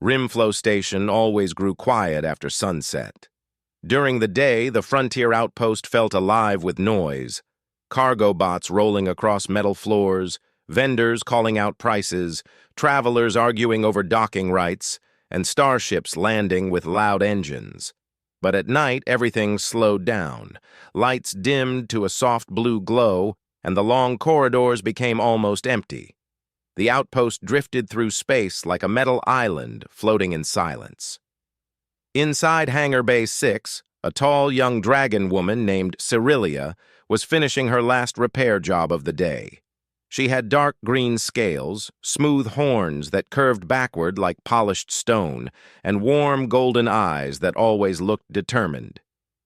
Rimflow Station always grew quiet after sunset. During the day, the frontier outpost felt alive with noise. Cargo bots rolling across metal floors, vendors calling out prices, travelers arguing over docking rights, and starships landing with loud engines. But at night, everything slowed down. Lights dimmed to a soft blue glow, and the long corridors became almost empty. The outpost drifted through space like a metal island floating in silence. Inside Hangar Bay 6, a tall young dragon woman named Cyrilia was finishing her last repair job of the day. She had dark green scales, smooth horns that curved backward like polished stone, and warm golden eyes that always looked determined.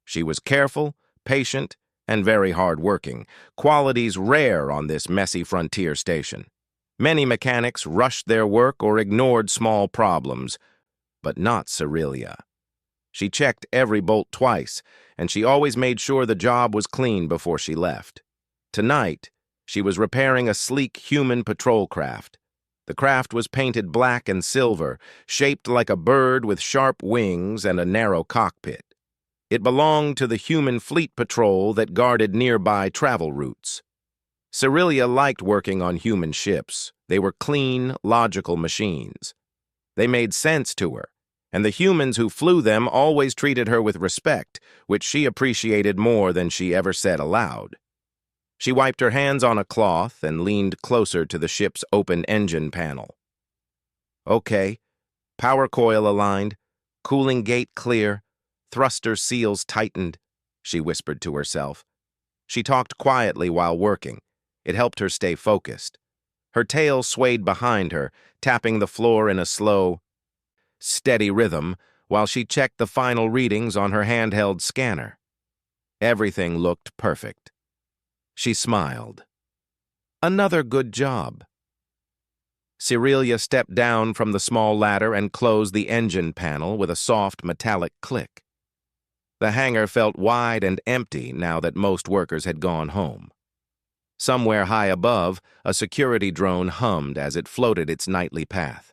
She was careful, patient, and very hard-working, qualities rare on this messy frontier station. Many mechanics rushed their work or ignored small problems, but not Cyrilia. She checked every bolt twice, and she always made sure the job was clean before she left. Tonight, she was repairing a sleek Humyn patrol craft. The craft was painted black and silver, shaped like a bird with sharp wings and a narrow cockpit. It belonged to the Humyn fleet patrol that guarded nearby travel routes. Cyrilia liked working on Humyn ships. They were clean, logical machines. They made sense to her, and the humans who flew them always treated her with respect, which she appreciated more than she ever said aloud. She wiped her hands on a cloth and leaned closer to the ship's open engine panel. Okay, power coil aligned, cooling gate clear, thruster seals tightened, she whispered to herself. She talked quietly while working. It helped her stay focused. Her tail swayed behind her, tapping the floor in a slow, steady rhythm while she checked the final readings on her handheld scanner. Everything looked perfect. She smiled. Another good job. Cyrilia stepped down from the small ladder and closed the engine panel with a soft metallic click. The hangar felt wide and empty now that most workers had gone home. Somewhere high above, a security drone hummed as it floated its nightly path.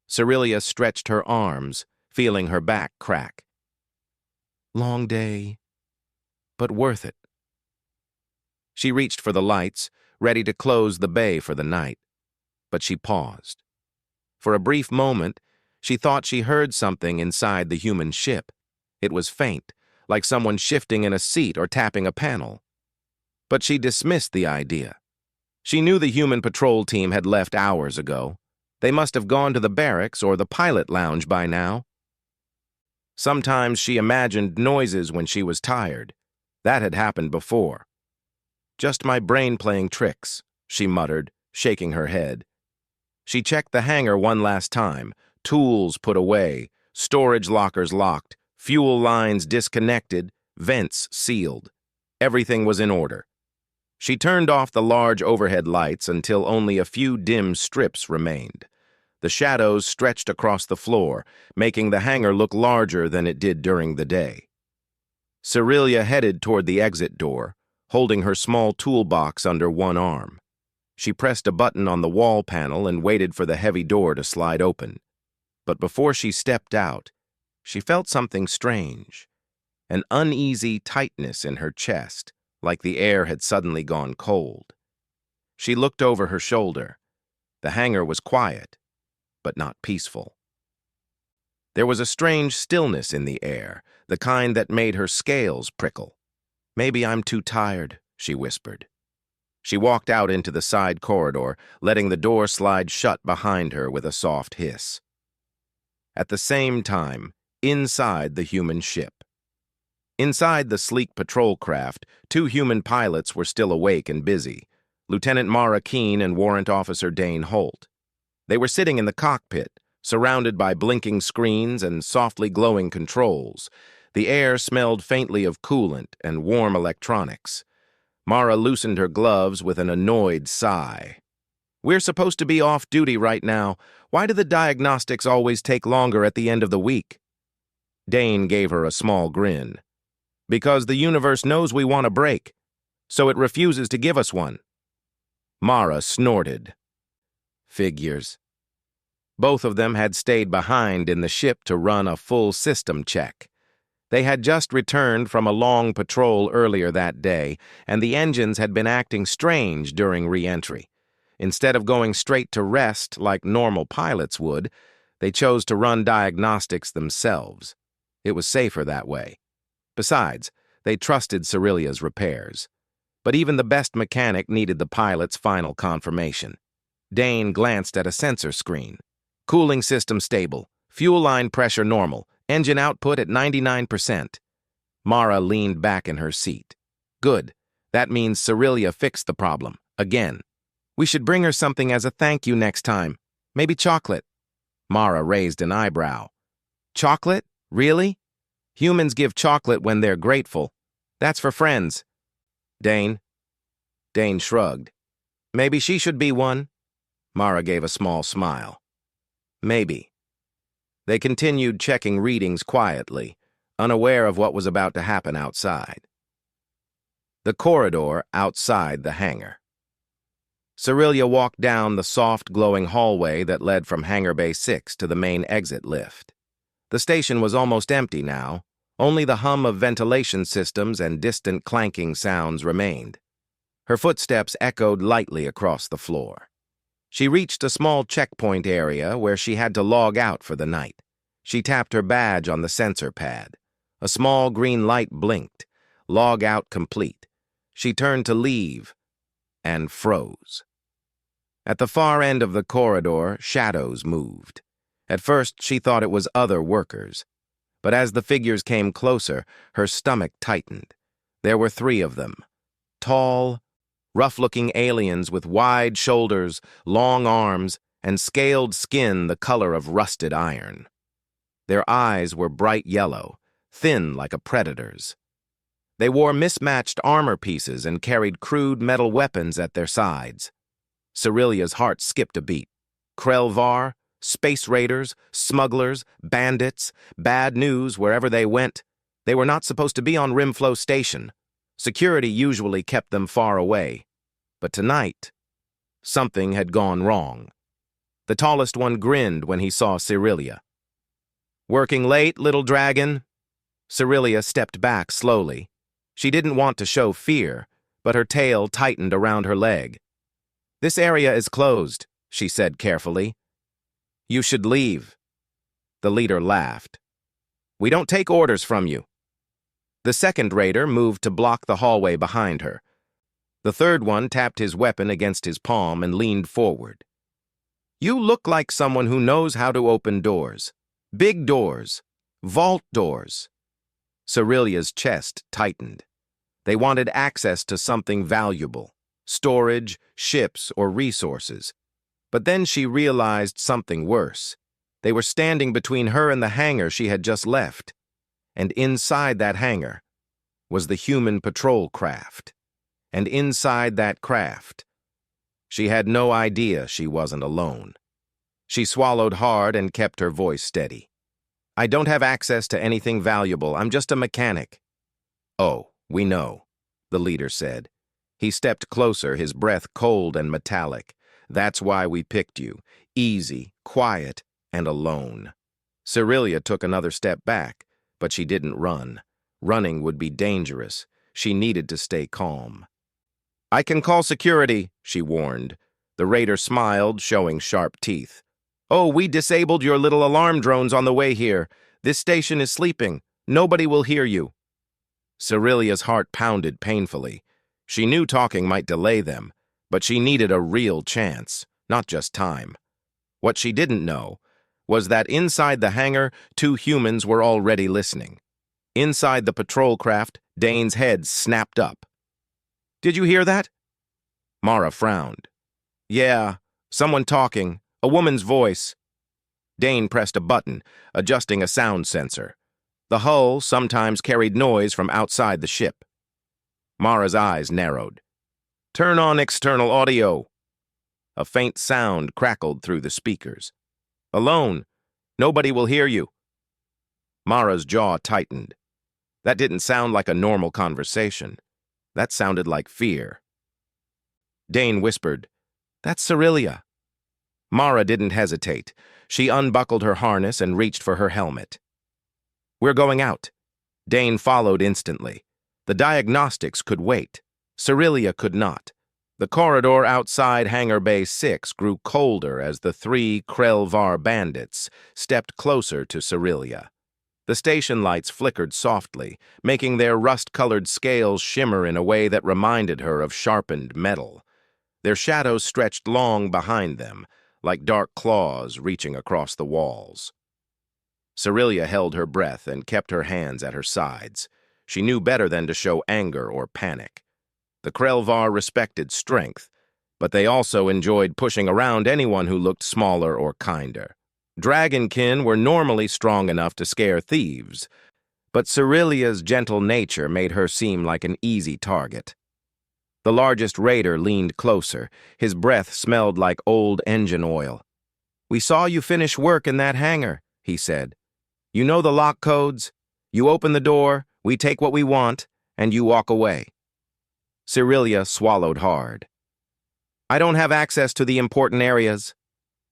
Cyrilia stretched her arms, feeling her back crack. Long day, but worth it. She reached for the lights, ready to close the bay for the night, but she paused. For a brief moment, she thought she heard something inside the Humyn ship. It was faint, like someone shifting in a seat or tapping a panel. But she dismissed the idea. She knew the Humyn patrol team had left hours ago. They must have gone to the barracks or the pilot lounge by now. Sometimes she imagined noises when she was tired. That had happened before. Just my brain playing tricks, she muttered, shaking her head. She checked the hangar one last time, tools put away, storage lockers locked, fuel lines disconnected, vents sealed. Everything was in order. She turned off the large overhead lights until only a few dim strips remained. The shadows stretched across the floor, making the hangar look larger than it did during the day. Cyrilia headed toward the exit door, holding her small toolbox under one arm. She pressed a button on the wall panel and waited for the heavy door to slide open. But before she stepped out, she felt something strange, an uneasy tightness in her chest, like the air had suddenly gone cold. She looked over her shoulder. The hangar was quiet, but not peaceful. There was a strange stillness in the air, the kind that made her scales prickle. Maybe I'm too tired, she whispered. She walked out into the side corridor, letting the door slide shut behind her with a soft hiss. At the same time, inside the Humyn ship. Inside the sleek patrol craft, two Humyn pilots were still awake and busy, Lieutenant Mara Keene and Warrant Officer Dane Holt. They were sitting in the cockpit, surrounded by blinking screens and softly glowing controls. The air smelled faintly of coolant and warm electronics. Mara loosened her gloves with an annoyed sigh. We're supposed to be off duty right now. Why do the diagnostics always take longer at the end of the week? Dane gave her a small grin. Because the universe knows we want a break, so it refuses to give us one. Mara snorted. Figures. Both of them had stayed behind in the ship to run a full system check. They had just returned from a long patrol earlier that day, and the engines had been acting strange during re-entry. Instead of going straight to rest like normal pilots would, they chose to run diagnostics themselves. It was safer that way. Besides, they trusted Cerilia's repairs. But even the best mechanic needed the pilot's final confirmation. Dane glanced at a sensor screen. Cooling system stable, fuel line pressure normal, engine output at 99%. Mara leaned back in her seat. Good. That means Cerilia fixed the problem, again. We should bring her something as a thank you next time. Maybe chocolate. Mara raised an eyebrow. Chocolate? Really? Humans give chocolate when they're grateful. That's for friends. Dane shrugged. Maybe she should be one. Mara gave a small smile. Maybe. They continued checking readings quietly, unaware of what was about to happen outside. The corridor outside the hangar. Cerilia walked down the soft, glowing hallway that led from Hangar Bay 6 to the main exit lift. The station was almost empty now. Only the hum of ventilation systems and distant clanking sounds remained. Her footsteps echoed lightly across the floor. She reached a small checkpoint area where she had to log out for the night. She tapped her badge on the sensor pad. A small green light blinked. Log out complete. She turned to leave and froze. At the far end of the corridor, shadows moved. At first, she thought it was other workers. But as the figures came closer, her stomach tightened. There were 3 of them. Tall, rough-looking aliens with wide shoulders, long arms, and scaled skin the color of rusted iron. Their eyes were bright yellow, thin like a predator's. They wore mismatched armor pieces and carried crude metal weapons at their sides. Cerilia's heart skipped a beat. Krelvar, space raiders, smugglers, bandits, bad news wherever they went. They were not supposed to be on Rimflow Station. Security usually kept them far away. But tonight, something had gone wrong. The tallest one grinned when he saw Cerilia. Working late, little dragon? Cerilia stepped back slowly. She didn't want to show fear, but her tail tightened around her leg. This area is closed, she said carefully. You should leave. The leader laughed. We don't take orders from you. The second raider moved to block the hallway behind her. The third one tapped his weapon against his palm and leaned forward. You look like someone who knows how to open doors. Big doors. Vault doors. Cerilia's chest tightened. They wanted access to something valuable. Storage, ships, or resources. But then she realized something worse. They were standing between her and the hangar she had just left. And inside that hangar was the human patrol craft. And inside that craft, she had no idea she wasn't alone. She swallowed hard and kept her voice steady. I don't have access to anything valuable. I'm just a mechanic. Oh, we know, the leader said. He stepped closer, his breath cold and metallic. That's why we picked you. Easy, quiet, and alone. Cerilia took another step back, but she didn't run. Running would be dangerous. She needed to stay calm. I can call security, she warned. The raider smiled, showing sharp teeth. Oh, we disabled your little alarm drones on the way here. This station is sleeping. Nobody will hear you. Cerilia's heart pounded painfully. She knew talking might delay them, but she needed a real chance, not just time. What she didn't know was that inside the hangar, 2 humans were already listening. Inside the patrol craft, Dane's head snapped up. Did you hear that? Mara frowned. Yeah, someone talking, a woman's voice. Dane pressed a button, adjusting a sound sensor. The hull sometimes carried noise from outside the ship. Mara's eyes narrowed. Turn on external audio. A faint sound crackled through the speakers. Alone. Nobody will hear you. Mara's jaw tightened. That didn't sound like a normal conversation. That sounded like fear. Dane whispered, That's Cerilia. Mara didn't hesitate. She unbuckled her harness and reached for her helmet. "We're going out." Dane followed instantly. The diagnostics could wait. Cyrilia could not. The corridor outside Hangar Bay 6 grew colder as the 3 Krelvar bandits stepped closer to Cyrilia. The station lights flickered softly, making their rust-colored scales shimmer in a way that reminded her of sharpened metal. Their shadows stretched long behind them, like dark claws reaching across the walls. Cyrilia held her breath and kept her hands at her sides. She knew better than to show anger or panic. The Krelvar respected strength, but they also enjoyed pushing around anyone who looked smaller or kinder. Dragonkin were normally strong enough to scare thieves, but Cyrilia's gentle nature made her seem like an easy target. The largest raider leaned closer. His breath smelled like old engine oil. "We saw you finish work in that hangar," he said. "You know the lock codes. You open the door, we take what we want, and you walk away." Cyrilia swallowed hard. "I don't have access to the important areas."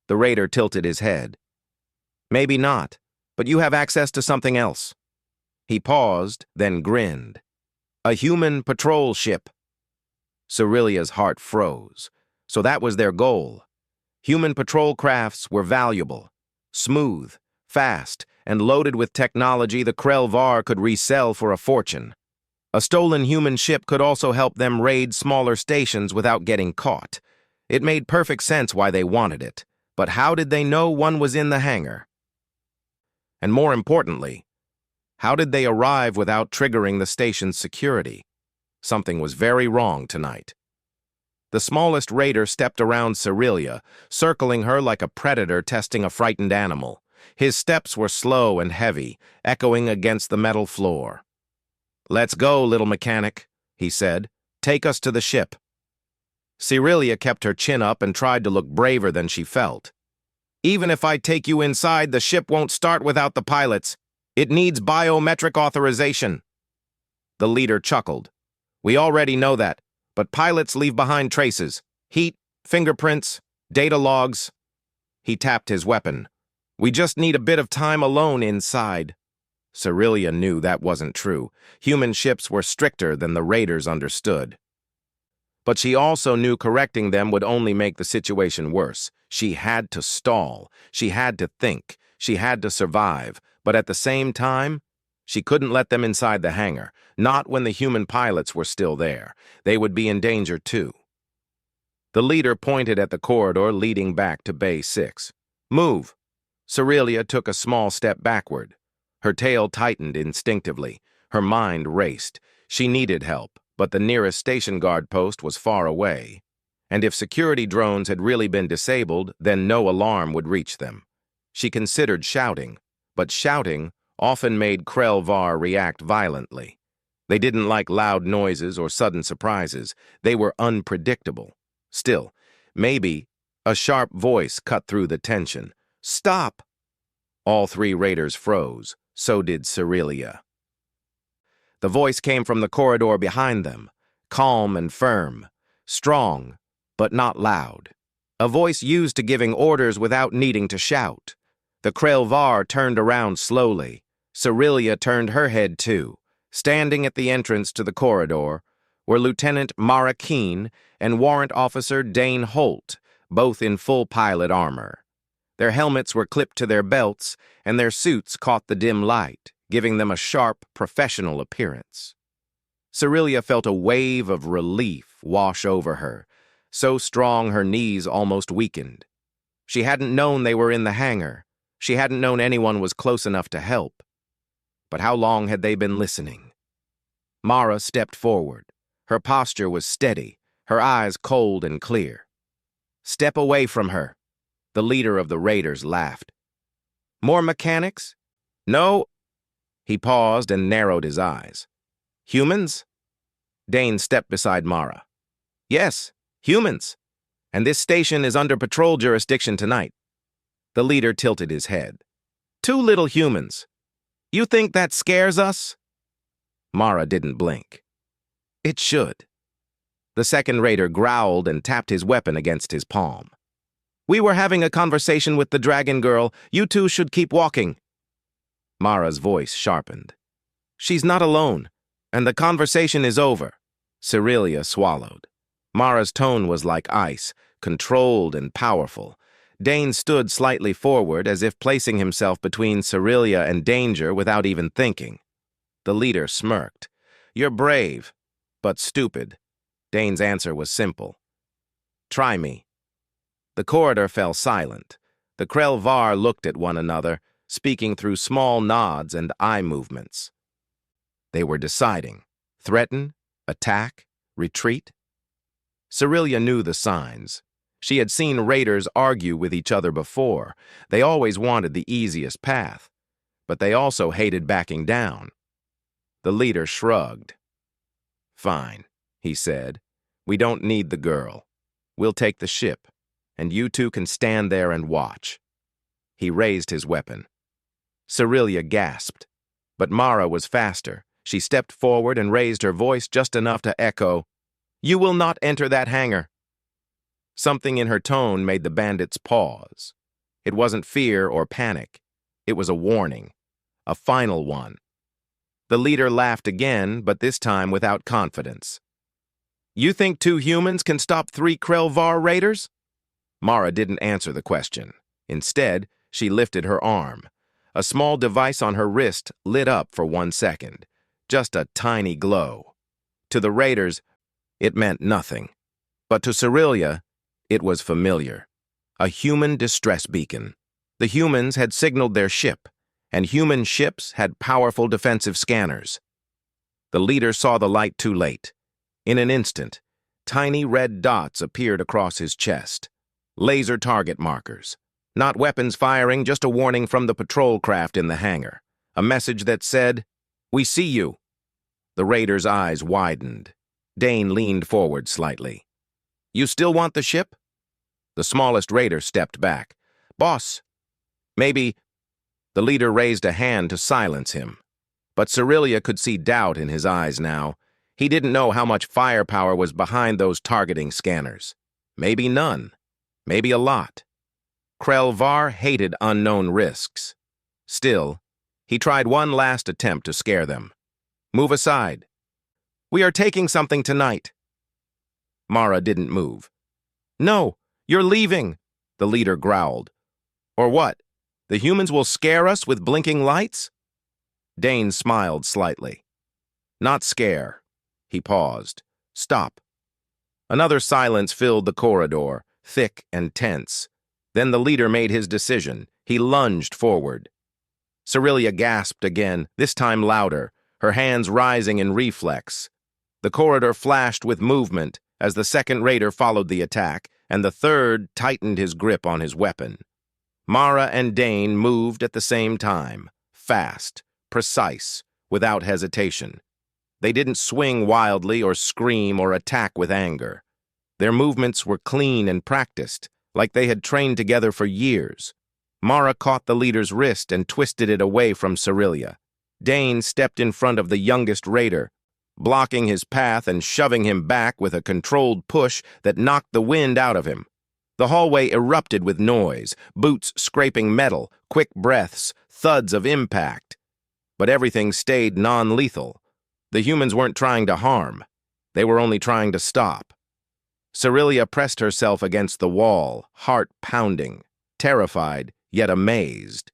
The raider tilted his head. "Maybe not, but you have access to something else." He paused, then grinned. "A human patrol ship." Cyrilia's heart froze. So that was their goal. Human patrol crafts were valuable, smooth, fast, and loaded with technology the Krelvar could resell for a fortune. A stolen human ship could also help them raid smaller stations without getting caught. It made perfect sense why they wanted it, but how did they know one was in the hangar? And more importantly, how did they arrive without triggering the station's security? Something was very wrong tonight. The smallest raider stepped around Cyrilia, circling her like a predator testing a frightened animal. His steps were slow and heavy, echoing against the metal floor. "Let's go, little mechanic," he said. "Take us to the ship." Cyrilia kept her chin up and tried to look braver than she felt. "Even if I take you inside, the ship won't start without the pilots. It needs biometric authorization." The leader chuckled. "We already know that, but pilots leave behind traces. Heat, fingerprints, data logs." He tapped his weapon. "We just need a bit of time alone inside." Cyrilia knew that wasn't true. Human ships were stricter than the raiders understood. But she also knew correcting them would only make the situation worse. She had to stall. She had to think. She had to survive. But at the same time, she couldn't let them inside the hangar, not when the human pilots were still there. They would be in danger too. The leader pointed at the corridor leading back to Bay 6. "Move." Cyrilia took a small step backward. Her tail tightened instinctively. Her mind raced. She needed help, but the nearest station guard post was far away. And if security drones had really been disabled, then no alarm would reach them. She considered shouting, but shouting often made Krelvar react violently. They didn't like loud noises or sudden surprises. They were unpredictable. Still, maybe a sharp voice cut through the tension. "Stop!" All 3 raiders froze. So did Cyrilia. The voice came from the corridor behind them, calm and firm, strong, but not loud. A voice used to giving orders without needing to shout. The Krelvar turned around slowly. Cyrilia turned her head too. Standing at the entrance to the corridor were Lieutenant Mara Keen and Warrant Officer Dane Holt, both in full pilot armor. Their helmets were clipped to their belts, and their suits caught the dim light, giving them a sharp, professional appearance. Cyrilia felt a wave of relief wash over her, so strong her knees almost weakened. She hadn't known they were in the hangar. She hadn't known anyone was close enough to help. But how long had they been listening? Mara stepped forward. Her posture was steady, her eyes cold and clear. "Step away from her." The leader of the raiders laughed. "More mechanics?" "No." He paused and narrowed his eyes. "Humans?" Dane stepped beside Mara. "Yes, humans. And this station is under patrol jurisdiction tonight." The leader tilted his head. "2 little humans. You think that scares us?" Mara didn't blink. "It should." The second raider growled and tapped his weapon against his palm. We were having a conversation with the dragon girl. You two should keep walking. Mara's voice sharpened. She's not alone, and the conversation is over. Cyrilia swallowed. Mara's tone was like ice, controlled and powerful. Dane stood slightly forward, as if placing himself between Cyrilia and danger without even thinking. The leader smirked. You're brave, but stupid. Dane's answer was simple. Try me. The corridor fell silent. The Krell-Var looked at one another, speaking through small nods and eye movements. They were deciding. Threaten? Attack? Retreat? Cyrilia knew the signs. She had seen raiders argue with each other before. They always wanted the easiest path, but they also hated backing down. The leader shrugged. Fine, he said. We don't need the girl. We'll take the ship, and you two can stand there and watch. He raised his weapon. Cyrilia gasped, but Mara was faster. She stepped forward and raised her voice just enough to echo, You will not enter that hangar. Something in her tone made the bandits pause. It wasn't fear or panic. It was a warning, a final one. The leader laughed again, but this time without confidence. You think 2 humans can stop 3 Krell-Var raiders? Mara didn't answer the question. Instead, she lifted her arm. A small device on her wrist lit up for 1 second. Just a tiny glow. To the raiders, it meant nothing. But to Cyrilia, it was familiar. A human distress beacon. The humans had signaled their ship, and human ships had powerful defensive scanners. The leader saw the light too late. In an instant, tiny red dots appeared across his chest. Laser target markers. Not weapons firing, just a warning from the patrol craft in the hangar. A message that said, We see you. The raider's eyes widened. Dane leaned forward slightly. You still want the ship? The smallest raider stepped back. Boss, maybe... The leader raised a hand to silence him. But Cyrilia could see doubt in his eyes now. He didn't know how much firepower was behind those targeting scanners. Maybe none. Maybe a lot. Krell-Var hated unknown risks. Still, he tried one last attempt to scare them. Move aside. We are taking something tonight. Mara didn't move. No, you're leaving, the leader growled. Or what? The humans will scare us with blinking lights? Dane smiled slightly. Not scare. He paused. Stop. Another silence filled the corridor, thick and tense. Then the leader made his decision. He lunged forward. Cyrilia gasped again, this time louder, her hands rising in reflex. The corridor flashed with movement as the second raider followed the attack, and the third tightened his grip on his weapon. Mara and Dane moved at the same time, fast, precise, without hesitation. They didn't swing wildly or scream or attack with anger. Their movements were clean and practiced, like they had trained together for years. Mara caught the leader's wrist and twisted it away from Cyrilia. Dane stepped in front of the youngest raider, blocking his path and shoving him back with a controlled push that knocked the wind out of him. The hallway erupted with noise, boots scraping metal, quick breaths, thuds of impact. But everything stayed non-lethal. The humans weren't trying to harm. They were only trying to stop. Cyrilia pressed herself against the wall, heart pounding, terrified, yet amazed.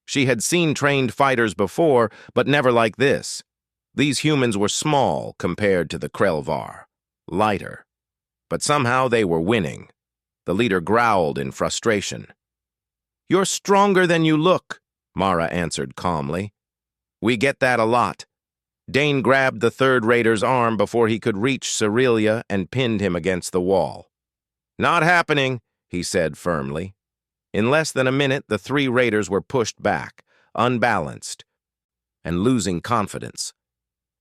She had seen trained fighters before, but never like this. These humans were small compared to the Krell-Var, lighter. But somehow they were winning. The leader growled in frustration. You're stronger than you look, Mara answered calmly. We get that a lot. Dane grabbed the third raider's arm before he could reach Cyrilia and pinned him against the wall. Not happening, he said firmly. In less than a minute, the 3 raiders were pushed back, unbalanced, and losing confidence.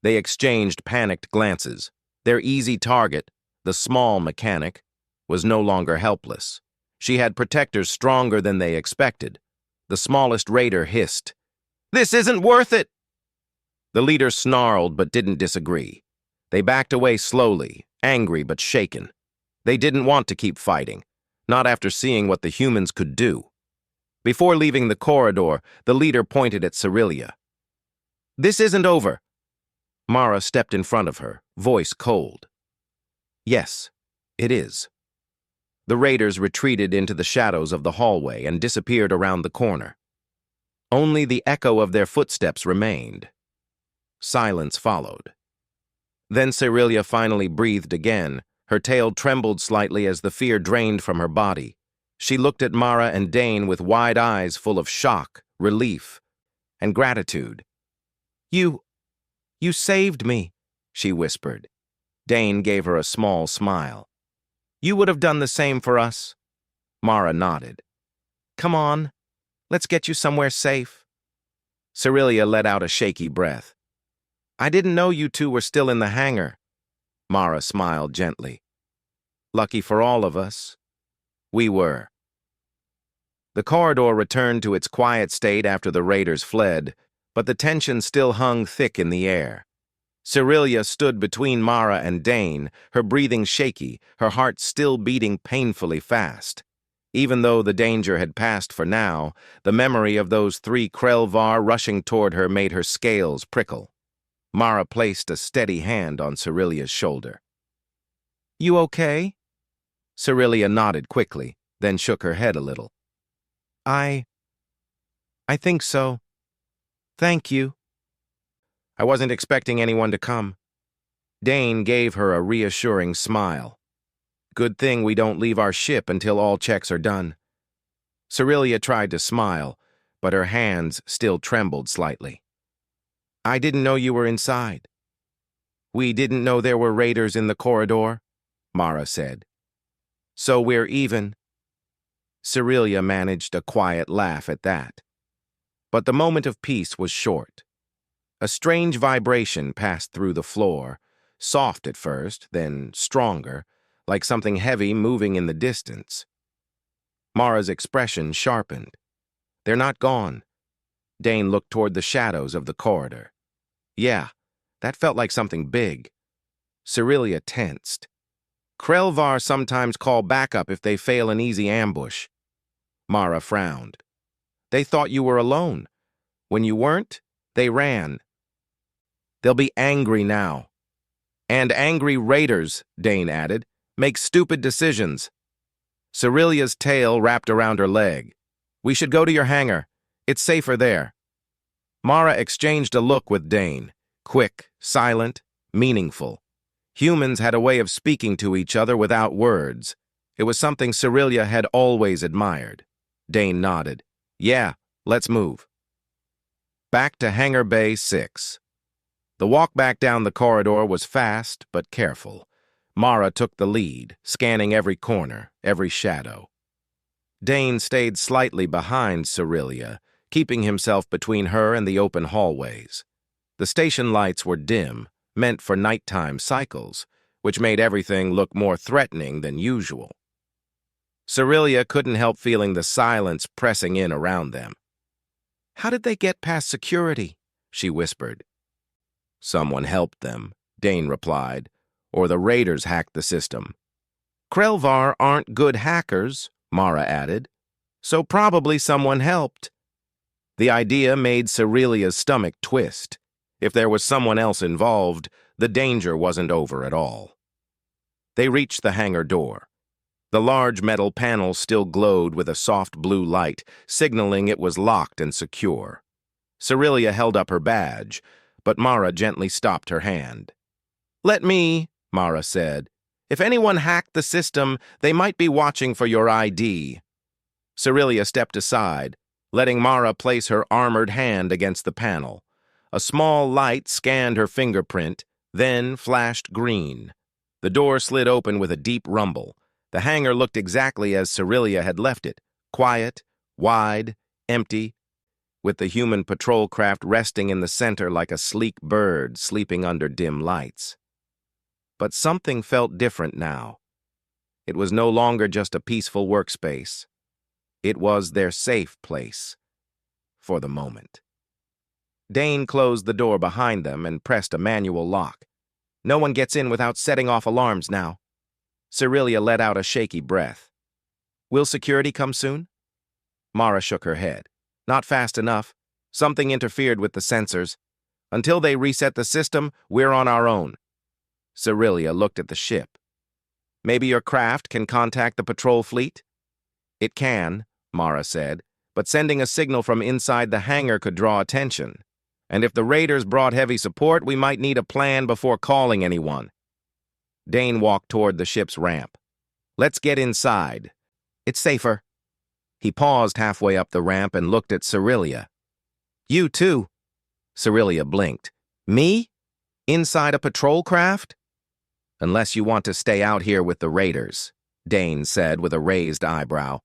They exchanged panicked glances. Their easy target, the small mechanic, was no longer helpless. She had protectors stronger than they expected. The smallest raider hissed, "This isn't worth it!" The leader snarled but didn't disagree. They backed away slowly, angry but shaken. They didn't want to keep fighting. not after seeing what the humans could do. Before leaving the corridor, the leader pointed at Cyrilia. "This isn't over." Mara stepped in front of her, voice cold. "Yes, it is." The raiders retreated into the shadows of the hallway and disappeared around the corner. Only the echo of their footsteps remained. Silence followed. Then Cyrilia finally breathed again. Her tail trembled slightly as the fear drained from her body. She looked at Mara and Dane with wide eyes full of shock, relief, and gratitude. You saved me," she whispered. Dane gave her a small smile. "You would have done the same for us." Mara nodded. "Come on, let's get you somewhere safe." Cyrilia let out a shaky breath. "I didn't know you two were still in the hangar." Mara smiled gently. "Lucky for all of us, we were." The corridor returned to its quiet state after the raiders fled, but the tension still hung thick in the air. Cyrilia stood between Mara and Dane, her breathing shaky, her heart still beating painfully fast. Even though the danger had passed for now, the memory of those 3 Krelvar rushing toward her made her scales prickle. Mara placed a steady hand on Cyrilia's shoulder. "You okay?" Cyrilia nodded quickly, then shook her head a little. I think so. Thank you." "I wasn't expecting anyone to come." Dane gave her a reassuring smile. "Good thing we don't leave our ship until all checks are done." Cyrilia tried to smile, but her hands still trembled slightly. "I didn't know you were inside." "We didn't know there were raiders in the corridor," Mara said. "So we're even." Cyrilia managed a quiet laugh at that. But the moment of peace was short. A strange vibration passed through the floor, soft at first, then stronger, like something heavy moving in the distance. Mara's expression sharpened. "They're not gone." Dane looked toward the shadows of the corridor. "Yeah, that felt like something big." Cyrilia tensed. "Krelvar sometimes call backup if they fail an easy ambush." Mara frowned. "They thought you were alone. When you weren't, they ran." "They'll be angry now." "And angry raiders," Dane added, "make stupid decisions." Cyrilia's tail wrapped around her leg. "We should go to your hangar. It's safer there." Mara exchanged a look with Dane, quick, silent, meaningful. Humans had a way of speaking to each other without words. It was something Cyrilia had always admired. Dane nodded. "Yeah, let's move." Back to Hangar Bay 6. The walk back down the corridor was fast but careful. Mara took the lead, scanning every corner, every shadow. Dane stayed slightly behind Cyrilia, keeping himself between her and the open hallways. The station lights were dim, meant for nighttime cycles, which made everything look more threatening than usual. Cyrilia couldn't help feeling the silence pressing in around them. "How did they get past security?" she whispered. "Someone helped them," Dane replied, "or the raiders hacked the system." "Krelvar aren't good hackers," Mara added, "so probably someone helped." The idea made Cyrilia's stomach twist. If there was someone else involved, the danger wasn't over at all. They reached the hangar door. The large metal panel still glowed with a soft blue light, signaling it was locked and secure. Cyrilia held up her badge, but Mara gently stopped her hand. "Let me," Mara said. "If anyone hacked the system, they might be watching for your ID." Cyrilia stepped aside, letting Mara place her armored hand against the panel. A small light scanned her fingerprint, then flashed green. The door slid open with a deep rumble. The hangar looked exactly as Cyrilia had left it, quiet, wide, empty, with the human patrol craft resting in the center like a sleek bird sleeping under dim lights. But something felt different now. It was no longer just a peaceful workspace. It was their safe place, for the moment. Dane closed the door behind them and pressed a manual lock. "No one gets in without setting off alarms now." Cyrilia let out a shaky breath. Will security come soon? Mara shook her head. Not fast enough. Something interfered with the sensors. Until they reset the system, we're on our own. Cyrilia looked at the ship. Maybe your craft can contact the patrol fleet? It can, Mara said, but sending a signal from inside the hangar could draw attention. And if the raiders brought heavy support, we might need a plan before calling anyone. Dane walked toward the ship's ramp. Let's get inside. It's safer. He paused halfway up the ramp and looked at Cyrilia. You too. Cyrilia blinked. Me? Inside a patrol craft? Unless you want to stay out here with the raiders, Dane said with a raised eyebrow.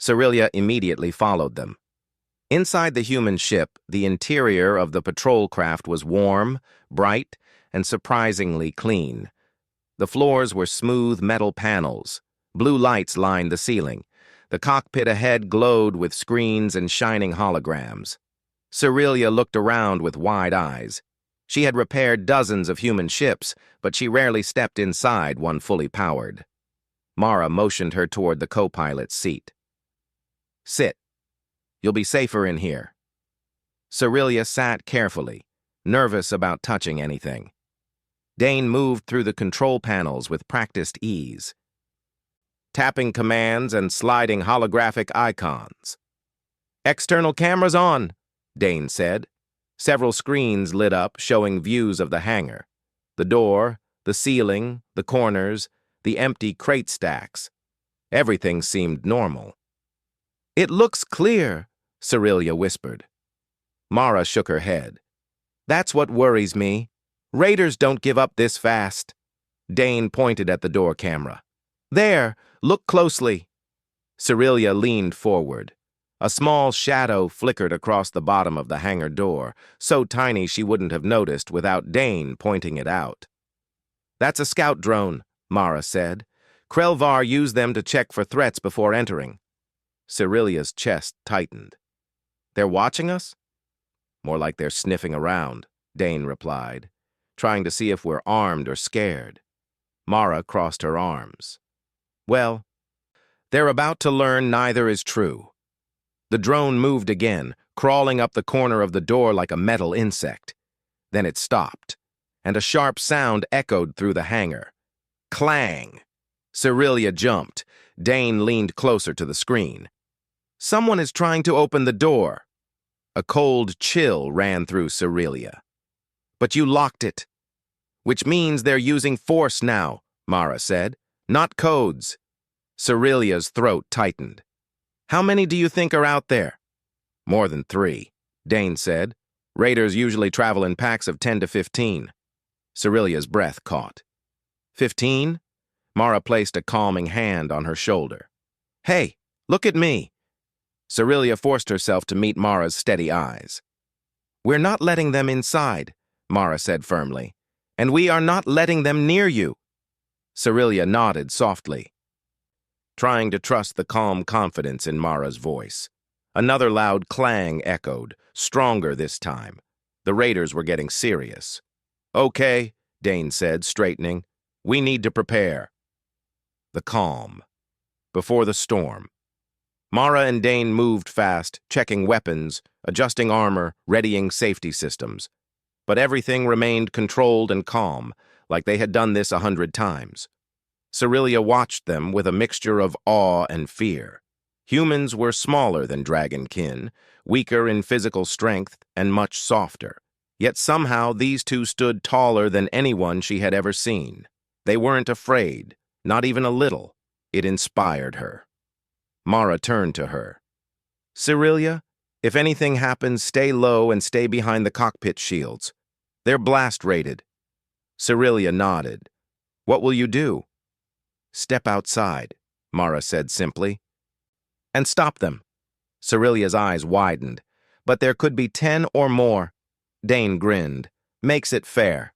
Cyrilia immediately followed them. Inside the human ship, the interior of the patrol craft was warm, bright, and surprisingly clean. The floors were smooth metal panels. Blue lights lined the ceiling. The cockpit ahead glowed with screens and shining holograms. Cyrilia looked around with wide eyes. She had repaired dozens of human ships, but she rarely stepped inside one fully powered. Mara motioned her toward the co-pilot's seat. Sit. You'll be safer in here. Cyrilia sat carefully, nervous about touching anything. Dane moved through the control panels with practiced ease, tapping commands and sliding holographic icons. External cameras on, Dane said. Several screens lit up, showing views of the hangar. The door, the ceiling, the corners, the empty crate stacks. Everything seemed normal. It looks clear, Cyrilia whispered. Mara shook her head. That's what worries me. Raiders don't give up this fast. Dane pointed at the door camera. There, look closely. Cyrilia leaned forward. A small shadow flickered across the bottom of the hangar door, so tiny she wouldn't have noticed without Dane pointing it out. That's a scout drone, Mara said. Krelvar used them to check for threats before entering. Cyrilia's chest tightened. They're watching us? More like they're sniffing around, Dane replied, trying to see if we're armed or scared. Mara crossed her arms. Well, they're about to learn neither is true. The drone moved again, crawling up the corner of the door like a metal insect. Then it stopped, and a sharp sound echoed through the hangar. Clang! Cyrilia jumped. Dane leaned closer to the screen. Someone is trying to open the door. A cold chill ran through Cyrilia. But you locked it. Which means they're using force now, Mara said. Not codes. Cyrilia's throat tightened. How many do you think are out there? More than 3, Dane said. Raiders usually travel in packs of 10 to 15. Cyrilia's breath caught. 15? Mara placed a calming hand on her shoulder. Hey, look at me. Cyrilia forced herself to meet Mara's steady eyes. We're not letting them inside, Mara said firmly. And we are not letting them near you. Cyrilia nodded softly, trying to trust the calm confidence in Mara's voice. Another loud clang echoed, stronger this time. The raiders were getting serious. Okay, Dane said, straightening. We need to prepare. The calm. Before the storm. Mara and Dane moved fast, checking weapons, adjusting armor, readying safety systems. But everything remained controlled and calm, like they had done this 100 times. Cyrilia watched them with a mixture of awe and fear. Humans were smaller than dragonkin, weaker in physical strength, and much softer. Yet somehow these two stood taller than anyone she had ever seen. They weren't afraid, not even a little. It inspired her. Mara turned to her. Cyrilia, if anything happens, stay low and stay behind the cockpit shields. They're blast-rated. Cyrilia nodded. What will you do? Step outside, Mara said simply. And stop them. Cyrilia's eyes widened. But there could be 10 or more. Dane grinned. Makes it fair.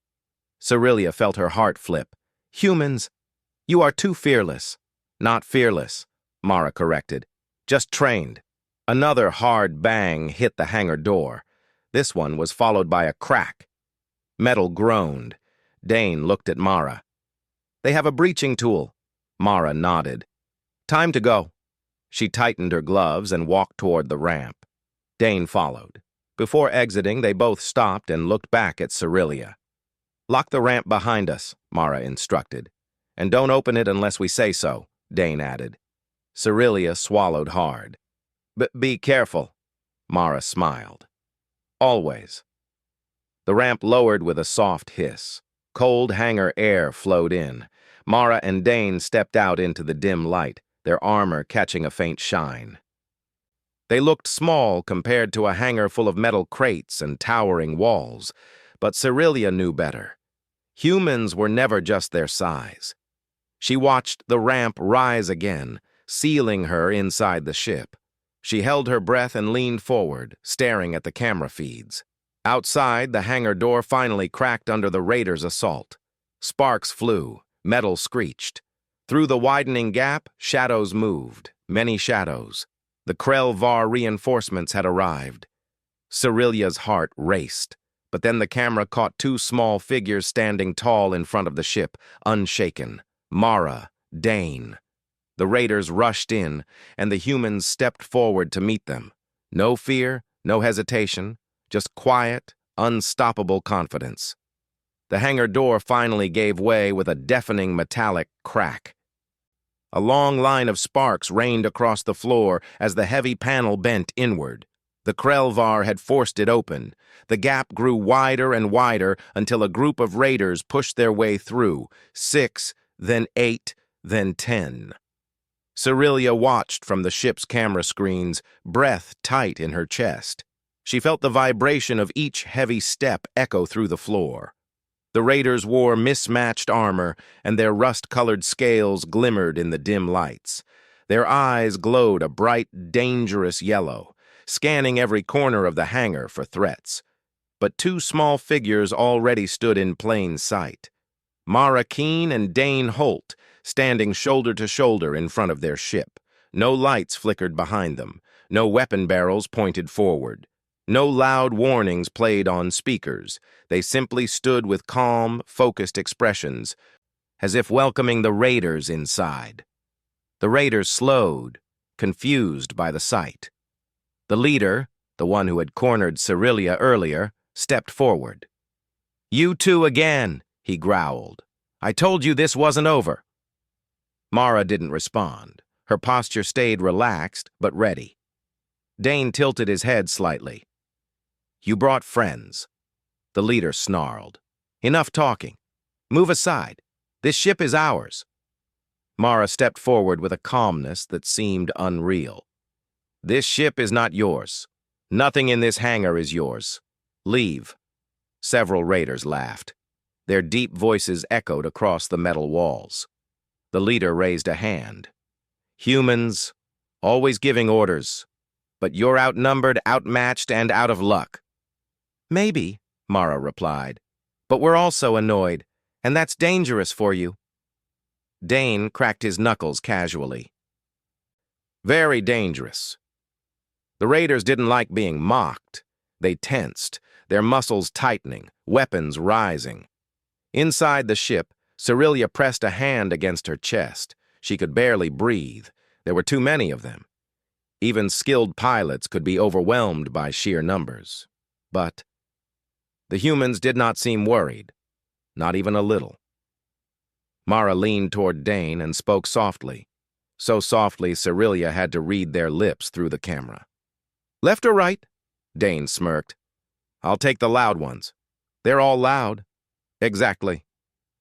Cyrilia felt her heart flip. Humans, you are too fearless. Not fearless, Mara corrected. Just trained. Another hard bang hit the hangar door. This one was followed by a crack. Metal groaned. Dane looked at Mara. They have a breaching tool. Mara nodded. Time to go. She tightened her gloves and walked toward the ramp. Dane followed. Before exiting, they both stopped and looked back at Cyrilia. "Lock the ramp behind us," Mara instructed. "And don't open it unless we say so," Dane added. Cyrilia swallowed hard. Be careful," Mara smiled. "Always." The ramp lowered with a soft hiss. Cold hangar air flowed in. Mara and Dane stepped out into the dim light, their armor catching a faint shine. They looked small compared to a hangar full of metal crates and towering walls, but Cyrilia knew better. Humans were never just their size. She watched the ramp rise again, sealing her inside the ship. She held her breath and leaned forward, staring at the camera feeds. Outside, the hangar door finally cracked under the raiders' assault. Sparks flew, metal screeched. Through the widening gap, shadows moved, many shadows. The Krell-Var reinforcements had arrived. Cyrilia's heart raced, but then the camera caught two small figures standing tall in front of the ship, unshaken. Mara, Dane. The raiders rushed in, and the humans stepped forward to meet them. No fear, no hesitation, just quiet, unstoppable confidence. The hangar door finally gave way with a deafening metallic crack. A long line of sparks rained across the floor as the heavy panel bent inward. The Krell-Var had forced it open. The gap grew wider and wider until a group of raiders pushed their way through, 6, then 8, then 10. Cyrilia watched from the ship's camera screens, breath tight in her chest. She felt the vibration of each heavy step echo through the floor. The raiders wore mismatched armor, and their rust-colored scales glimmered in the dim lights. Their eyes glowed a bright, dangerous yellow, scanning every corner of the hangar for threats. But two small figures already stood in plain sight. Mara Keene and Dane Holt, standing shoulder to shoulder in front of their ship. No lights flickered behind them. No weapon barrels pointed forward. No loud warnings played on speakers. They simply stood with calm, focused expressions, as if welcoming the raiders inside. The raiders slowed, confused by the sight. The leader, the one who had cornered Cyrilia earlier, stepped forward. "You two again," he growled. "I told you this wasn't over." Mara didn't respond. Her posture stayed relaxed, but ready. Dane tilted his head slightly. "You brought friends." The leader snarled. "Enough talking. Move aside. This ship is ours." Mara stepped forward with a calmness that seemed unreal. "This ship is not yours. Nothing in this hangar is yours. Leave." Several raiders laughed. Their deep voices echoed across the metal walls. The leader raised a hand. "Humans, always giving orders, but you're outnumbered, outmatched, and out of luck." "Maybe," Mara replied, "but we're also annoyed, and that's dangerous for you." Dane cracked his knuckles casually. "Very dangerous." The raiders didn't like being mocked. They tensed, their muscles tightening, weapons rising. Inside the ship, Cyrilia pressed a hand against her chest. She could barely breathe. There were too many of them. Even skilled pilots could be overwhelmed by sheer numbers. But the humans did not seem worried, not even a little. Mara leaned toward Dane and spoke softly, so softly Cyrilia had to read their lips through the camera. "Left or right?" Dane smirked. "I'll take the loud ones. They're all loud." "Exactly."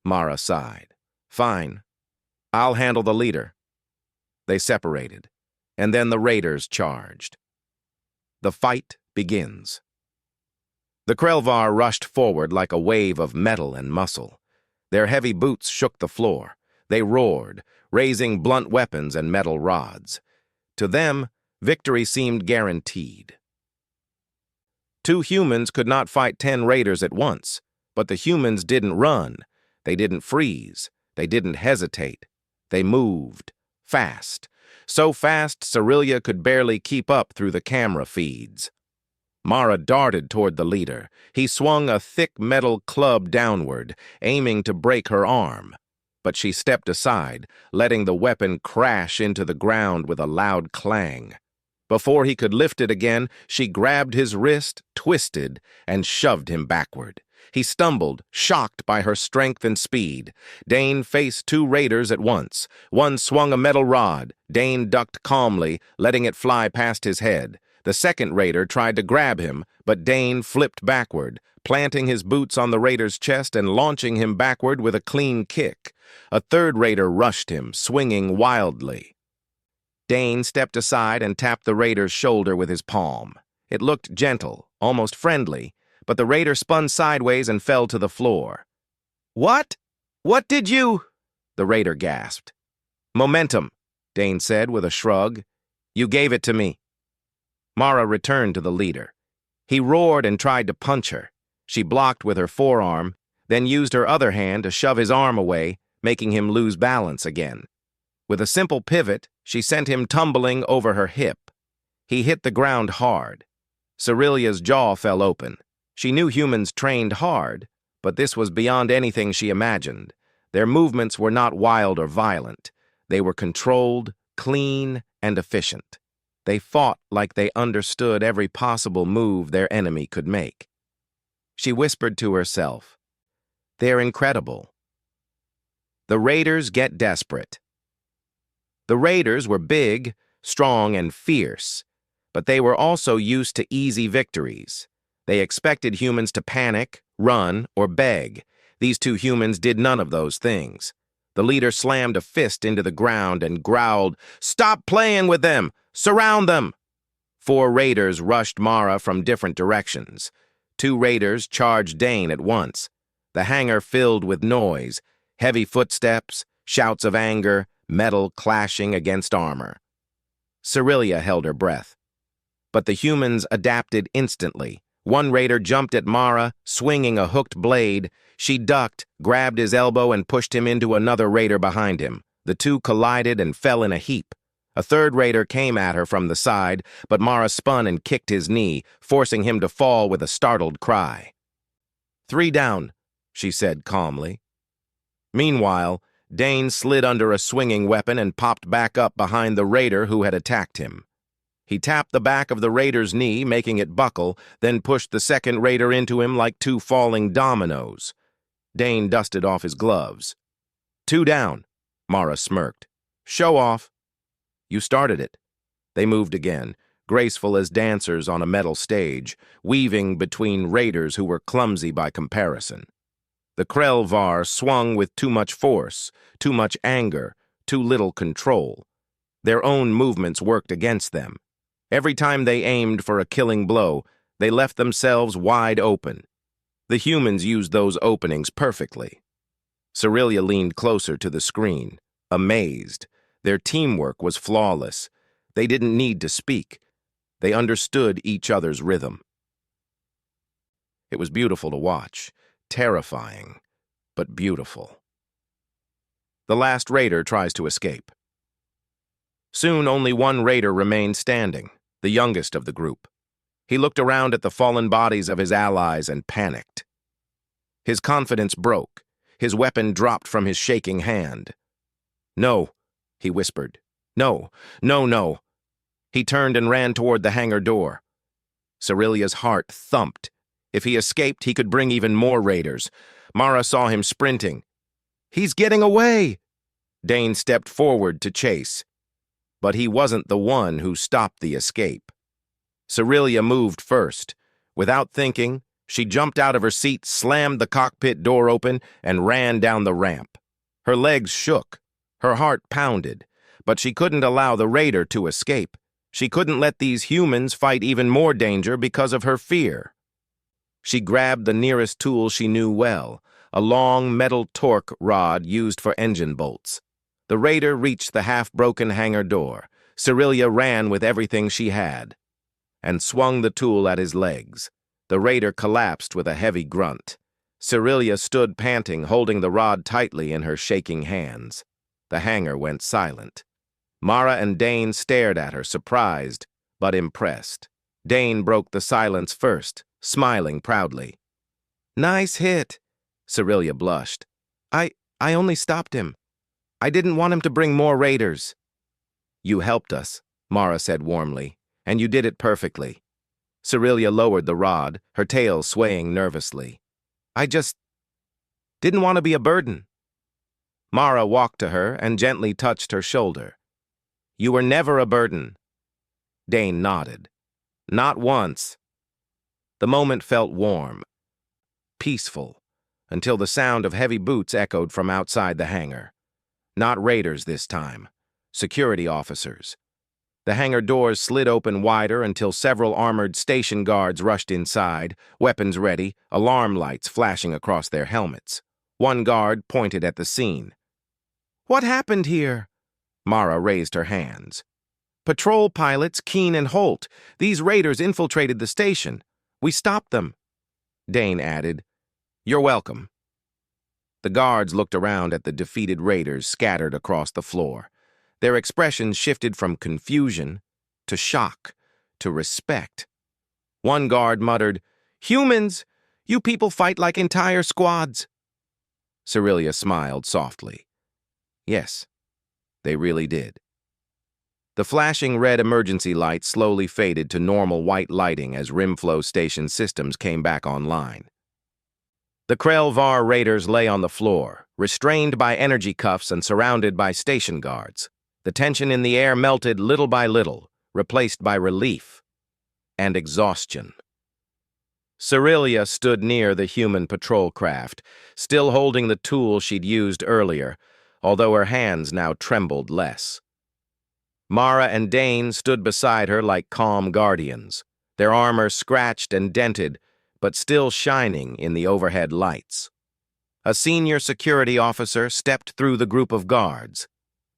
Mara sighed. "Fine. I'll handle the leader." They separated, and then the raiders charged. The fight begins. The Krell-Var rushed forward like a wave of metal and muscle. Their heavy boots shook the floor. They roared, raising blunt weapons and metal rods. To them, victory seemed guaranteed. Two humans could not fight 10 raiders at once, but the humans didn't run. They didn't freeze. They didn't hesitate. They moved, fast. So fast, Cyrilia could barely keep up through the camera feeds. Mara darted toward the leader. He swung a thick metal club downward, aiming to break her arm. but she stepped aside, letting the weapon crash into the ground with a loud clang. Before he could lift it again, she grabbed his wrist, twisted, and shoved him backward. He stumbled, shocked by her strength and speed. Dane faced two raiders at once. One swung a metal rod. Dane ducked calmly, letting it fly past his head. The second raider tried to grab him, but Dane flipped backward, planting his boots on the raider's chest and launching him backward with a clean kick. A third raider rushed him, swinging wildly. Dane stepped aside and tapped the raider's shoulder with his palm. It looked gentle, almost friendly, but the raider spun sideways and fell to the floor. "What? What did you—" the raider gasped. "Momentum," Dane said with a shrug. "You gave it to me." Mara returned to the leader. He roared and tried to punch her. She blocked with her forearm, then used her other hand to shove his arm away, making him lose balance again. With a simple pivot, she sent him tumbling over her hip. He hit the ground hard. Cerilia's jaw fell open. She knew humans trained hard, but this was beyond anything she imagined. Their movements were not wild or violent. They were controlled, clean, and efficient. They fought like they understood every possible move their enemy could make. She whispered to herself, "They're incredible." The raiders get desperate. The raiders were big, strong, and fierce, but they were also used to easy victories. They expected humans to panic, run, or beg. These two humans did none of those things. The leader slammed a fist into the ground and growled, "Stop playing with them! Surround them!" 4 raiders rushed Mara from different directions. 2 raiders charged Dane at once. The hangar filled with noise, heavy footsteps, shouts of anger, metal clashing against armor. Cerilia held her breath. But the humans adapted instantly. One raider jumped at Mara, swinging a hooked blade. She ducked, grabbed his elbow, and pushed him into another raider behind him. The two collided and fell in a heap. A third raider came at her from the side, but Mara spun and kicked his knee, forcing him to fall with a startled cry. "3 down," she said calmly. Meanwhile, Dane slid under a swinging weapon and popped back up behind the raider who had attacked him. He tapped the back of the raider's knee, making it buckle, then pushed the second raider into him like 2 falling dominoes. Dane dusted off his gloves. "2 down," Mara smirked. "Show off." "You started it." They moved again, graceful as dancers on a metal stage, weaving between raiders who were clumsy by comparison. The Krelvar swung with too much force, too much anger, too little control. Their own movements worked against them. Every time they aimed for a killing blow, they left themselves wide open. The humans used those openings perfectly. Cerilia leaned closer to the screen, amazed. Their teamwork was flawless. They didn't need to speak. They understood each other's rhythm. It was beautiful to watch, terrifying, but beautiful. The last raider tries to escape. Soon only one raider remained standing, the youngest of the group. He looked around at the fallen bodies of his allies and panicked. His confidence broke. His weapon dropped from his shaking hand. "No," he whispered. "No, no, no." He turned and ran toward the hangar door. Cerilia's heart thumped. If he escaped, he could bring even more raiders. Mara saw him sprinting. "He's getting away!" Dane stepped forward to chase. But he wasn't the one who stopped the escape. Cerilia moved first. Without thinking, she jumped out of her seat, slammed the cockpit door open, and ran down the ramp. Her legs shook. Her heart pounded. But she couldn't allow the raider to escape. She couldn't let these humans fight even more danger because of her fear. She grabbed the nearest tool she knew well, a long metal torque rod used for engine bolts. The raider reached the half-broken hangar door. Cerilia ran with everything she had and swung the tool at his legs. The raider collapsed with a heavy grunt. Cerilia stood panting, holding the rod tightly in her shaking hands. The hangar went silent. Mara and Dane stared at her, surprised but impressed. Dane broke the silence first, smiling proudly. "Nice hit," Cerilia blushed. I only stopped him. I didn't want him to bring more raiders. You helped us, Mara said warmly, and you did it perfectly. Cyrilia lowered the rod, her tail swaying nervously. I just didn't want to be a burden. Mara walked to her and gently touched her shoulder. You were never a burden. Dane nodded. Not once. The moment felt warm, peaceful, until the sound of heavy boots echoed from outside the hangar. Not raiders this time. Security officers. The hangar doors slid open wider until several armored station guards rushed inside, weapons ready, alarm lights flashing across their helmets. One guard pointed at the scene. What happened here? Mara raised her hands. Patrol pilots Keene and Holt. These raiders infiltrated the station. We stopped them. Dane added, You're welcome. The guards looked around at the defeated raiders scattered across the floor. Their expressions shifted from confusion to shock to respect. One guard muttered, Humans! You people fight like entire squads. Cyrilia smiled softly. Yes, they really did. The flashing red emergency light slowly faded to normal white lighting as Rimflow station systems came back online. The Krell-Var raiders lay on the floor, restrained by energy cuffs and surrounded by station guards. The tension in the air melted little by little, replaced by relief and exhaustion. Cyrilia stood near the human patrol craft, still holding the tool she'd used earlier, although her hands now trembled less. Mara and Dane stood beside her like calm guardians, their armor scratched and dented, but still shining in the overhead lights. A senior security officer stepped through the group of guards.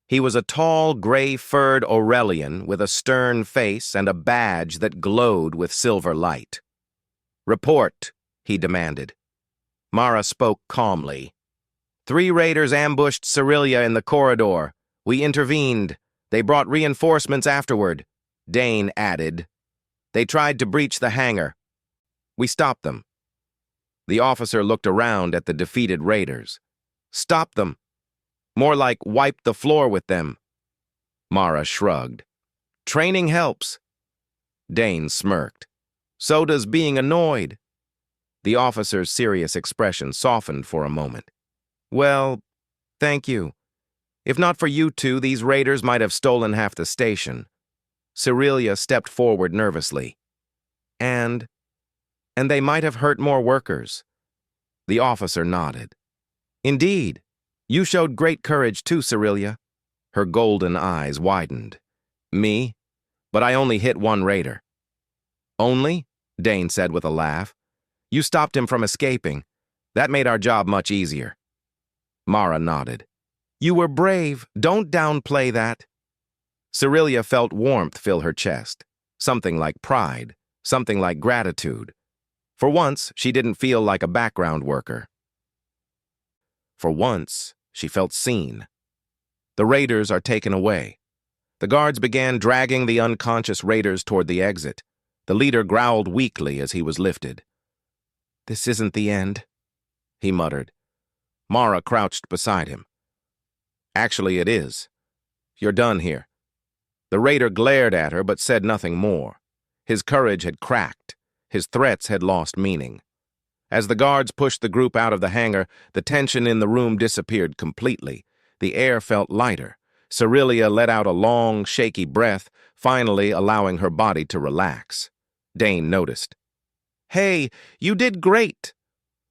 He was a tall, gray-furred Aurelian with a stern face and a badge that glowed with silver light. Report, he demanded. Mara spoke calmly. 3 raiders ambushed Cyrilia in the corridor. We intervened. They brought reinforcements afterward, Dane added. They tried to breach the hangar. We stopped them. The officer looked around at the defeated raiders. Stop them. More like wiped the floor with them. Mara shrugged. Training helps. Dane smirked. So does being annoyed. The officer's serious expression softened for a moment. Well, thank you. If not for you two, these raiders might have stolen half the station. Cyrilia stepped forward nervously. And they might have hurt more workers. The officer nodded. Indeed. You showed great courage too, Cyrilia. Her golden eyes widened. Me? But I only hit 1 raider. Only? Dane said with a laugh. You stopped him from escaping. That made our job much easier. Mara nodded. You were brave. Don't downplay that. Cyrilia felt warmth fill her chest. Something like pride. Something like gratitude. For once, she didn't feel like a background worker. For once, she felt seen. The raiders are taken away. The guards began dragging the unconscious raiders toward the exit. The leader growled weakly as he was lifted. This isn't the end, he muttered. Mara crouched beside him. Actually, it is. You're done here. The raider glared at her but said nothing more. His courage had cracked. His threats had lost meaning. As the guards pushed the group out of the hangar, the tension in the room disappeared completely. The air felt lighter. Cyrilia let out a long, shaky breath, finally allowing her body to relax. Dane noticed. Hey, you did great,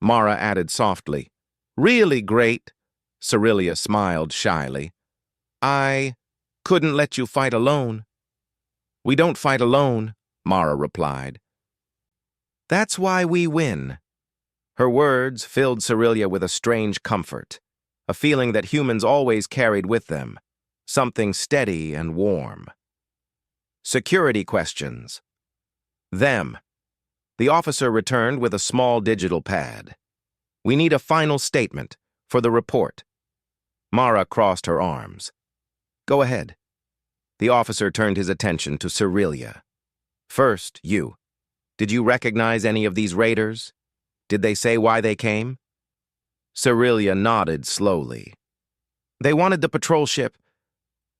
Mara added softly. Really great. Cyrilia smiled shyly. I couldn't let you fight alone. We don't fight alone, Mara replied. That's why we win. Her words filled Cyrilia with a strange comfort, a feeling that humans always carried with them, something steady and warm. Security questions. Them. The officer returned with a small digital pad. We need a final statement for the report. Mara crossed her arms. Go ahead. The officer turned his attention to Cyrilia. First, you. Did you recognize any of these raiders? Did they say why they came? Cerelia nodded slowly. They wanted the patrol ship,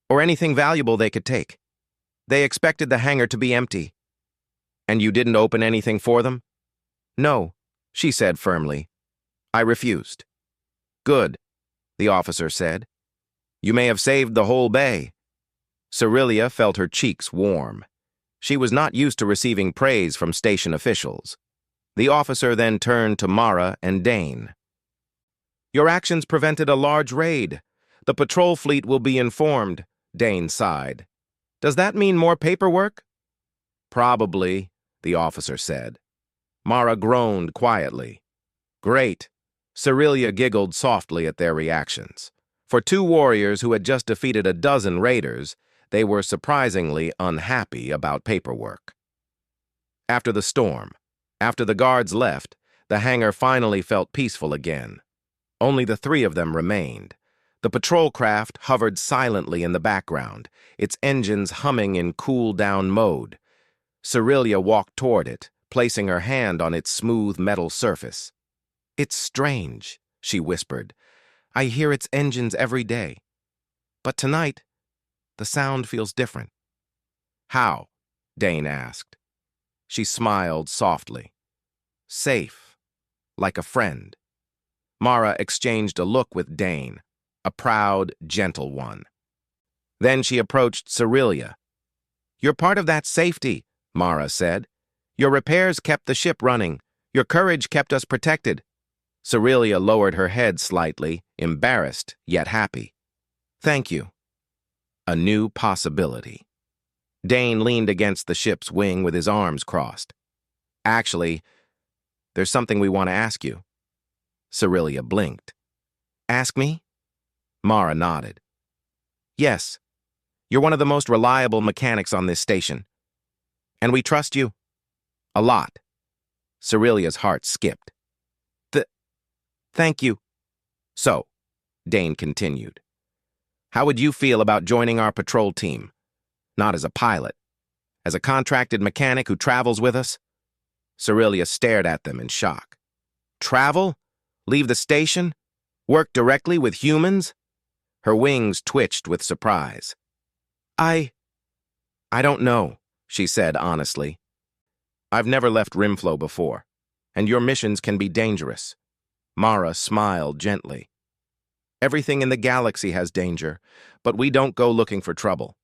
or anything valuable they could take. They expected the hangar to be empty. And you didn't open anything for them? No, she said firmly. I refused. Good, the officer said. You may have saved the whole bay. Cerelia felt her cheeks warm. She was not used to receiving praise from station officials. The officer then turned to Mara and Dane. Your actions prevented a large raid. The patrol fleet will be informed, Dane sighed. Does that mean more paperwork? Probably, the officer said. Mara groaned quietly. Great. Cerelia giggled softly at their reactions. For two warriors who had just defeated a dozen raiders, they were surprisingly unhappy about paperwork. After the storm, after the guards left, the hangar finally felt peaceful again. Only the three of them remained. The patrol craft hovered silently in the background, its engines humming in cool-down mode. Cerelia walked toward it, placing her hand on its smooth metal surface. It's strange, she whispered. I hear its engines every day. But tonight, the sound feels different. How? Dane asked. She smiled softly. Safe, like a friend. Mara exchanged a look with Dane, a proud, gentle one. Then she approached Cerelia. You're part of that safety, Mara said. Your repairs kept the ship running. Your courage kept us protected. Cerelia lowered her head slightly, embarrassed yet happy. Thank you. A new possibility. Dane leaned against the ship's wing with his arms crossed. Actually, there's something we want to ask you. Cerelia blinked. Ask me? Mara nodded. Yes, you're one of the most reliable mechanics on this station. And we trust you. A lot. Cerelia's heart skipped. Thank you. So, Dane continued, how would you feel about joining our patrol team? Not as a pilot, as a contracted mechanic who travels with us? Cerelia stared at them in shock. Travel? Leave the station? Work directly with humans? Her wings twitched with surprise. I don't know, she said honestly. I've never left Rimflow before, and your missions can be dangerous. Mara smiled gently. Everything in the galaxy has danger, but we don't go looking for trouble.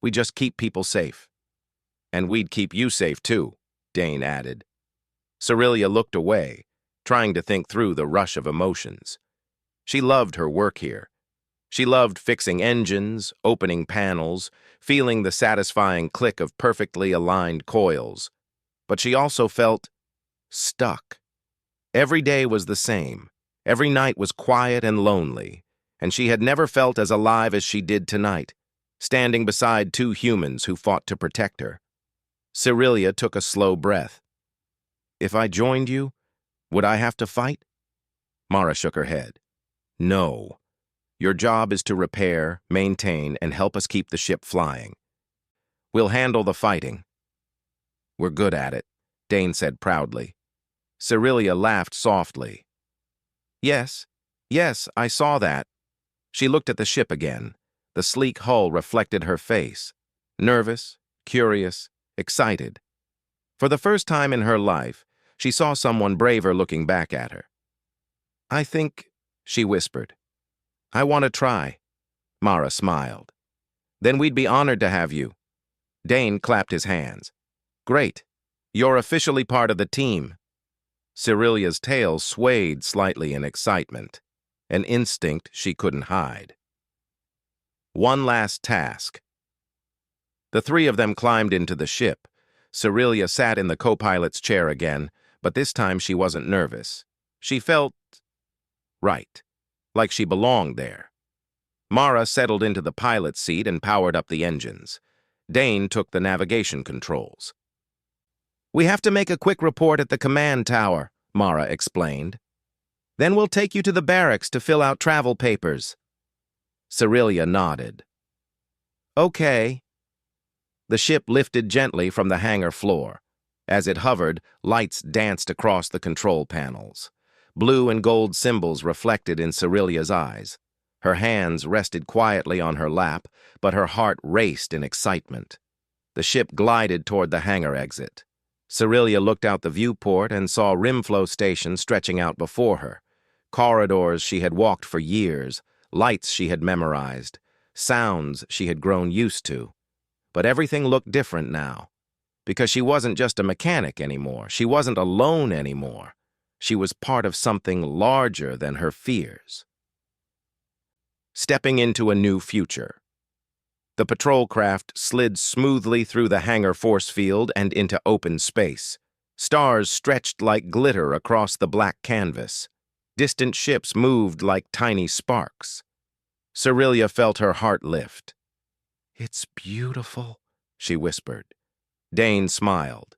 We just keep people safe. And we'd keep you safe too, Dane added. Cerelia looked away, trying to think through the rush of emotions. She loved her work here. She loved fixing engines, opening panels, feeling the satisfying click of perfectly aligned coils. But she also felt stuck. Every day was the same. Every night was quiet and lonely, and she had never felt as alive as she did tonight, standing beside two humans who fought to protect her. Cerelia took a slow breath. If I joined you, would I have to fight? Mara shook her head. No. Your job is to repair, maintain, and help us keep the ship flying. We'll handle the fighting. We're good at it, Dane said proudly. Cerelia laughed softly. Yes, I saw that. She looked at the ship again. The sleek hull reflected her face. Nervous, curious, excited. For the first time in her life, she saw someone braver looking back at her. I think, she whispered. I want to try. Mara smiled. Then we'd be honored to have you. Dane clapped his hands. Great. You're officially part of the team. Cerelia's tail swayed slightly in excitement, an instinct she couldn't hide. One last task. The three of them climbed into the ship. Cerelia sat in the co-pilot's chair again, but this time she wasn't nervous. She felt right, like she belonged there. Mara settled into the pilot's seat and powered up the engines. Dane took the navigation controls. We have to make a quick report at the command tower, Mara explained. Then we'll take you to the barracks to fill out travel papers. Cerelia nodded. Okay. The ship lifted gently from the hangar floor. As it hovered, lights danced across the control panels. blue and gold symbols reflected in Cerilia's eyes. Her hands rested quietly on her lap, but her heart raced in excitement. The ship glided toward the hangar exit. Cerilia looked out the viewport and saw Rimflow Station stretching out before her. Corridors she had walked for years, lights she had memorized, sounds she had grown used to. But everything looked different now, because she wasn't just a mechanic anymore. She wasn't alone anymore. She was part of something larger than her fears. Stepping into a new future. The patrol craft slid smoothly through the hangar force field and into open space. Stars stretched like glitter across the black canvas. Distant ships moved like tiny sparks. Cerilia felt her heart lift. "It's beautiful," she whispered. Dane smiled.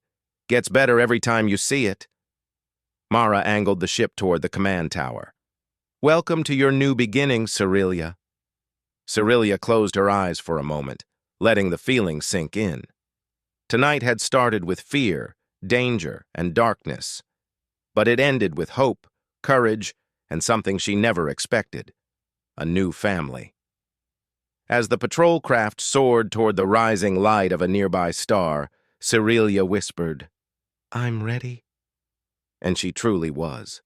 "Gets better every time you see it." Mara angled the ship toward the command tower. "Welcome to your new beginning, Cerilia." Cerilia closed her eyes for a moment, letting the feeling sink in. Tonight had started with fear, danger, and darkness, but it ended with hope, courage, and something she never expected: a new family. As the patrol craft soared toward the rising light of a nearby star, Cerilia whispered, "I'm ready." And she truly was.